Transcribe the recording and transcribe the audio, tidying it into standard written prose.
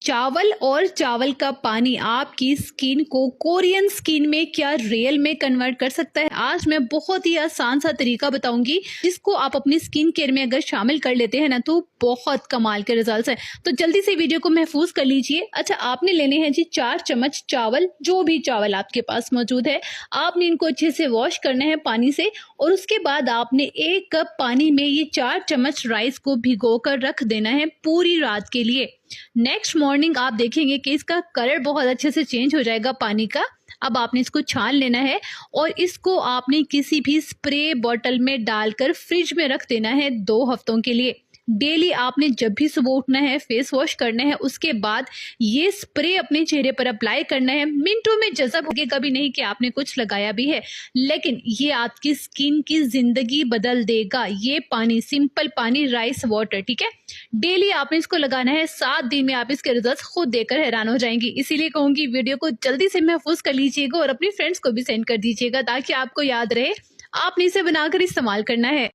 चावल और चावल का पानी आपकी स्किन को कोरियन स्किन में क्या रियल में कन्वर्ट कर सकता है। आज मैं बहुत ही आसान सा तरीका बताऊंगी जिसको आप अपनी स्किन केयर में अगर शामिल कर लेते हैं ना तो बहुत कमाल के रिजल्ट्स हैं। तो जल्दी से वीडियो को महफूज कर लीजिए। अच्छा, आपने लेने हैं जी 4 चम्मच चावल, जो भी चावल आपके पास मौजूद है। आपने इनको अच्छे से वॉश करना है पानी से और उसके बाद आपने 1 कप पानी में ये 4 चम्मच राइस को भिगो कर रख देना है पूरी रात के लिए। नेक्स्ट मॉर्निंग आप देखेंगे कि इसका कलर बहुत अच्छे से चेंज हो जाएगा पानी का। अब आपने इसको छान लेना है और इसको आपने किसी भी स्प्रे बॉटल में डालकर फ्रिज में रख देना है 2 हफ्तों के लिए। डेली आपने जब भी सुबह उठना है, फेस वॉश करना है, उसके बाद ये स्प्रे अपने चेहरे पर अप्लाई करना है। मिनटों में जज़ब होगा, कभी नहीं कि आपने कुछ लगाया भी है, लेकिन ये आपकी स्किन की जिंदगी बदल देगा। ये पानी, सिंपल पानी, राइस वाटर, ठीक है। डेली आपने इसको लगाना है। 7 दिन में आप इसके रिजल्ट खुद देखकर हैरान हो जाएंगी। इसीलिए कहूंगी वीडियो को जल्दी से महफूज कर लीजिएगा और अपनी फ्रेंड्स को भी सेंड कर दीजिएगा ताकि आपको याद रहे आपने इसे बनाकर इस्तेमाल करना है।